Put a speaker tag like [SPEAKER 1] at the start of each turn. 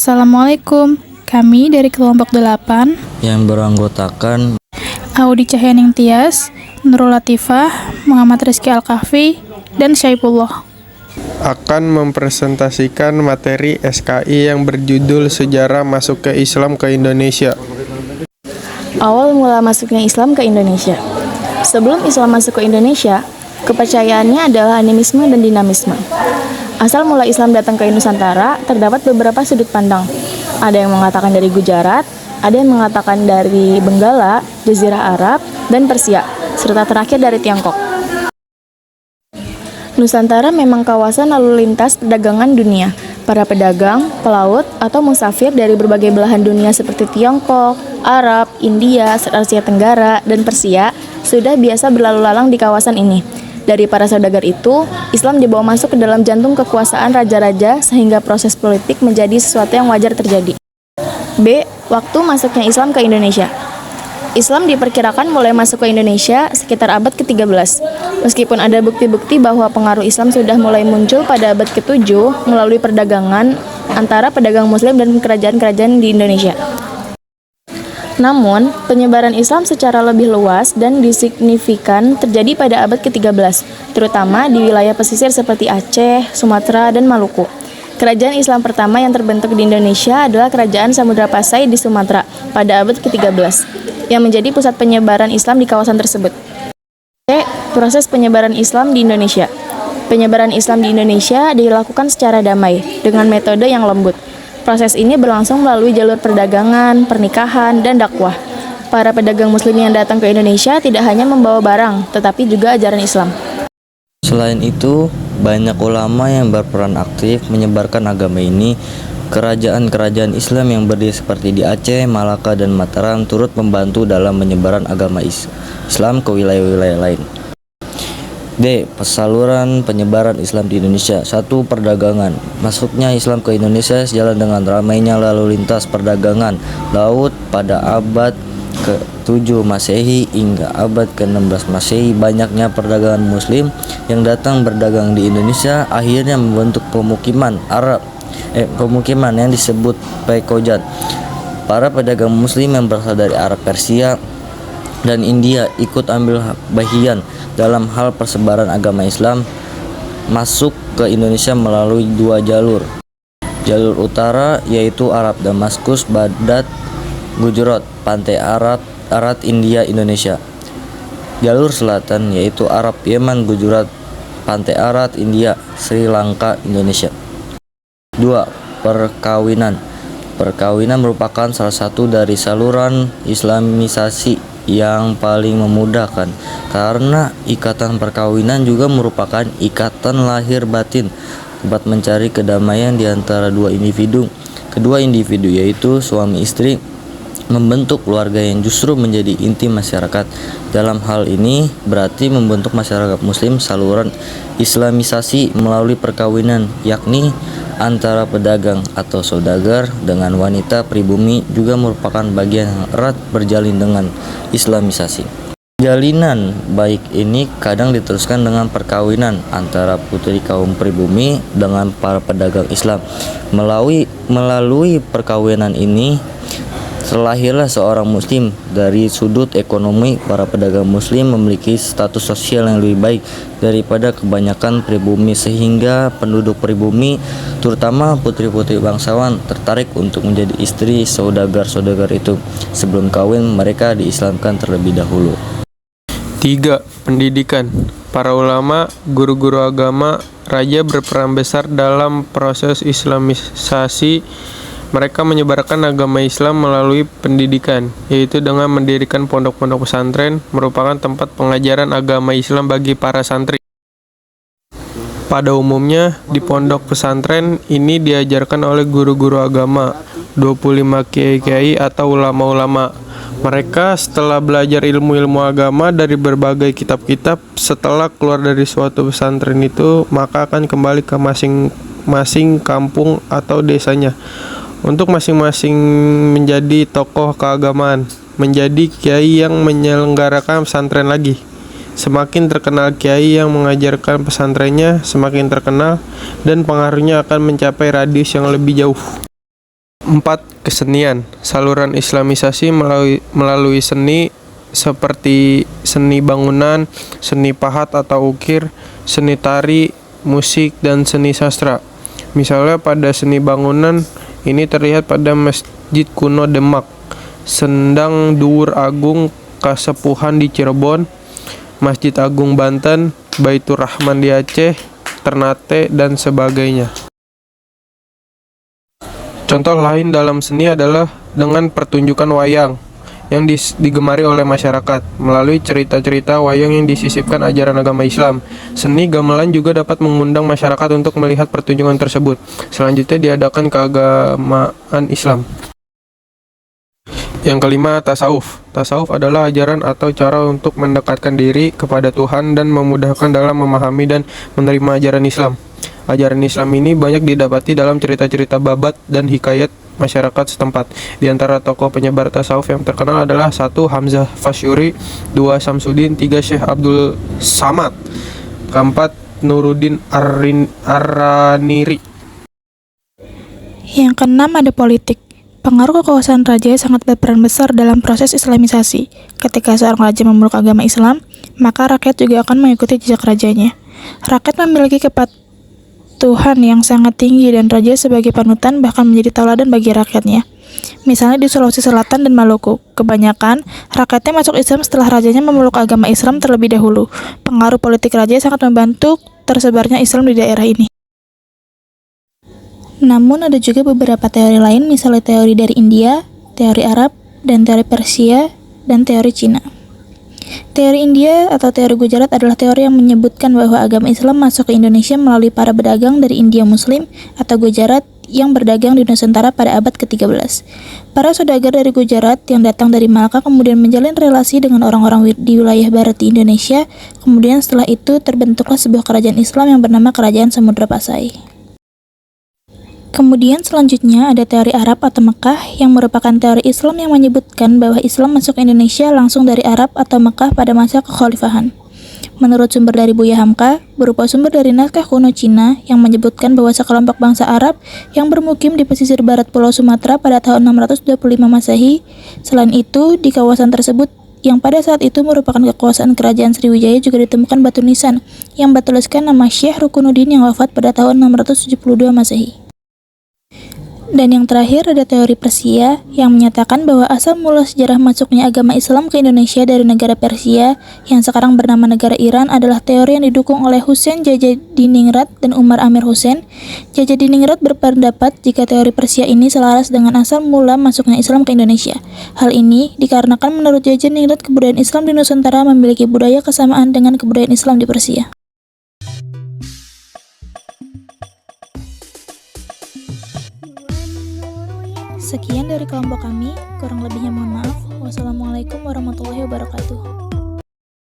[SPEAKER 1] Assalamualaikum, kami dari kelompok 8
[SPEAKER 2] yang beranggotakan
[SPEAKER 1] Audi Cahyaning Tias, Nurul Latifah, Muhammad Rizky Al-Kahfi, dan Syaifullah
[SPEAKER 3] akan mempresentasikan materi SKI yang berjudul Sejarah Masuk ke Islam ke Indonesia.
[SPEAKER 4] Awal mula masuknya Islam ke Indonesia. Sebelum Islam masuk ke Indonesia, kepercayaannya adalah animisme dan dinamisme. Asal mula Islam datang ke Nusantara, terdapat beberapa sudut pandang. Ada yang mengatakan dari Gujarat, ada yang mengatakan dari Benggala, Jazirah Arab, dan Persia, serta terakhir dari Tiongkok. Nusantara memang kawasan lalu lintas perdagangan dunia. Para pedagang, pelaut, atau musafir dari berbagai belahan dunia seperti Tiongkok, Arab, India, Asia Tenggara, dan Persia sudah biasa berlalu lalang di kawasan ini. Dari para saudagar itu, Islam dibawa masuk ke dalam jantung kekuasaan raja-raja sehingga proses politik menjadi sesuatu yang wajar terjadi. B. Waktu masuknya Islam ke Indonesia. Islam diperkirakan mulai masuk ke Indonesia sekitar abad ke-13. Meskipun ada bukti-bukti bahwa pengaruh Islam sudah mulai muncul pada abad ke-7 melalui perdagangan antara pedagang Muslim dan kerajaan-kerajaan di Indonesia. Namun, penyebaran Islam secara lebih luas dan signifikan terjadi pada abad ke-13, terutama di wilayah pesisir seperti Aceh, Sumatera, dan Maluku. Kerajaan Islam pertama yang terbentuk di Indonesia adalah Kerajaan Samudra Pasai di Sumatera pada abad ke-13, yang menjadi pusat penyebaran Islam di kawasan tersebut. C. Proses penyebaran Islam di Indonesia. Penyebaran Islam di Indonesia dilakukan secara damai, dengan metode yang lembut. Proses ini berlangsung melalui jalur perdagangan, pernikahan, dan dakwah. Para pedagang Muslim yang datang ke Indonesia tidak hanya membawa barang, tetapi juga ajaran Islam.
[SPEAKER 2] Selain itu, banyak ulama yang berperan aktif menyebarkan agama ini. Kerajaan-kerajaan Islam yang berdiri seperti di Aceh, Malaka, dan Mataram turut membantu dalam menyebaran agama Islam ke wilayah-wilayah lain. D. Saluran penyebaran Islam di Indonesia. 1. Perdagangan. Masuknya Islam ke Indonesia sejalan dengan ramainya lalu lintas perdagangan laut pada abad ke-7 Masehi hingga abad ke-16 Masehi. Banyaknya perdagangan Muslim yang datang berdagang di Indonesia akhirnya membentuk pemukiman yang disebut Pekojan. Para pedagang Muslim yang berasal dari Arab, Persia, dan India ikut ambil bagian dalam hal persebaran agama Islam masuk ke Indonesia melalui dua jalur. Jalur utara yaitu Arab, Damaskus, Baghdad, Gujarat, Pantai Arat, India, Indonesia. Jalur selatan yaitu Arab, Yaman, Gujarat, Pantai Arat, India, Sri Lanka, Indonesia. 2. Perkawinan. Perkawinan merupakan salah satu dari saluran Islamisasi yang paling memudahkan, karena ikatan perkawinan juga merupakan ikatan lahir batin, tempat mencari kedamaian di antara dua individu. Kedua individu yaitu suami istri membentuk keluarga yang justru menjadi inti masyarakat. Dalam hal ini berarti membentuk masyarakat Muslim saluran Islamisasi melalui perkawinan, yakni antara pedagang atau saudagar dengan wanita pribumi juga merupakan bagian yang erat berjalin dengan Islamisasi. Jalinan baik ini kadang diteruskan dengan perkawinan antara putri kaum pribumi dengan para pedagang Islam. Melalui perkawinan ini terlahirlah seorang Muslim. Dari sudut ekonomi, para pedagang Muslim memiliki status sosial yang lebih baik daripada kebanyakan pribumi, sehingga penduduk pribumi, terutama putri-putri bangsawan, tertarik untuk menjadi istri saudagar-saudagar itu. Sebelum kawin, mereka diislamkan terlebih dahulu.
[SPEAKER 3] 3. Pendidikan. Para ulama, guru-guru agama, raja berperan besar dalam proses Islamisasi. Mereka menyebarkan agama Islam melalui pendidikan, yaitu dengan mendirikan pondok-pondok pesantren, merupakan tempat pengajaran agama Islam bagi para santri. Pada umumnya, di pondok pesantren ini diajarkan oleh guru-guru agama, 25 kiai-kiai atau ulama-ulama. Mereka setelah belajar ilmu-ilmu agama dari berbagai kitab-kitab, setelah keluar dari suatu pesantren itu, maka akan kembali ke masing-masing kampung atau desanya untuk masing-masing menjadi tokoh keagamaan, menjadi kiai yang menyelenggarakan pesantren lagi. Semakin terkenal kiai yang mengajarkan pesantrennya, semakin terkenal dan pengaruhnya akan mencapai radius yang lebih jauh. 4. Kesenian. Saluran islamisasi melalui seni seperti seni bangunan, seni pahat atau ukir, seni tari, musik, dan seni sastra. Misalnya pada seni bangunan ini terlihat pada Masjid Kuno Demak, Sendang Dhuwur Agung Kasepuhan di Cirebon, Masjid Agung Banten, Baitur Rahman di Aceh, Ternate, dan sebagainya. Contoh lain dalam seni adalah dengan pertunjukan wayang yang digemari oleh masyarakat melalui cerita-cerita wayang yang disisipkan ajaran agama Islam. Seni gamelan juga dapat mengundang masyarakat untuk melihat pertunjukan tersebut. Selanjutnya diadakan keagamaan Islam. Yang kelima, tasawuf. Tasawuf adalah ajaran atau cara untuk mendekatkan diri kepada Tuhan dan memudahkan dalam memahami dan menerima ajaran Islam. Ajaran Islam ini banyak didapati dalam cerita-cerita babat dan hikayat masyarakat setempat. Di antara tokoh penyebar tasawuf yang terkenal adalah 1. Hamzah Fasyuri, 2. Samsudin, 3. Syekh Abdul Samad, 4. Nuruddin Ar-Raniri.
[SPEAKER 1] Yang keenam ada politik. Pengaruh kekuasaan raja sangat berperan besar dalam proses islamisasi. Ketika seorang raja memeluk agama Islam, maka rakyat juga akan mengikuti jejak rajanya. Rakyat memiliki kepatuhan yang sangat tinggi dan raja sebagai panutan bahkan menjadi tauladan bagi rakyatnya. Misalnya di Sulawesi Selatan dan Maluku, kebanyakan rakyatnya masuk Islam setelah rajanya memeluk agama Islam terlebih dahulu. Pengaruh politik raja sangat membantu tersebarnya Islam di daerah ini. Namun ada juga beberapa teori lain, misalnya teori dari India, teori Arab, dan teori Persia, dan teori Cina. Teori India atau teori Gujarat adalah teori yang menyebutkan bahwa agama Islam masuk ke Indonesia melalui para pedagang dari India Muslim atau Gujarat yang berdagang di Nusantara pada abad ke-13. Para saudagar dari Gujarat yang datang dari Malaka kemudian menjalin relasi dengan orang-orang di wilayah barat di Indonesia. Kemudian setelah itu terbentuklah sebuah kerajaan Islam yang bernama Kerajaan Samudra Pasai. Kemudian selanjutnya ada teori Arab atau Mekah yang merupakan teori Islam yang menyebutkan bahwa Islam masuk ke Indonesia langsung dari Arab atau Mekah pada masa kekhalifahan. Menurut sumber dari Buya Hamka, berupa sumber dari naskah kuno Cina yang menyebutkan bahwa sekelompok bangsa Arab yang bermukim di pesisir barat Pulau Sumatera pada tahun 625 Masehi. Selain itu, di kawasan tersebut yang pada saat itu merupakan kekuasaan kerajaan Sriwijaya juga ditemukan batu nisan yang bertuliskan nama Syekh Rukunuddin yang wafat pada tahun 672 Masehi. Dan yang terakhir ada teori Persia yang menyatakan bahwa asal mula sejarah masuknya agama Islam ke Indonesia dari negara Persia yang sekarang bernama negara Iran adalah teori yang didukung oleh Husain Jajadiningrat dan Umar Amir Husain. Jajadiningrat berpendapat jika teori Persia ini selaras dengan asal mula masuknya Islam ke Indonesia. Hal ini dikarenakan menurut Jajadiningrat kebudayaan Islam di Nusantara memiliki budaya kesamaan dengan kebudayaan Islam di Persia. Sekian dari kelompok kami, kurang lebihnya mohon maaf. Wassalamualaikum warahmatullahi wabarakatuh.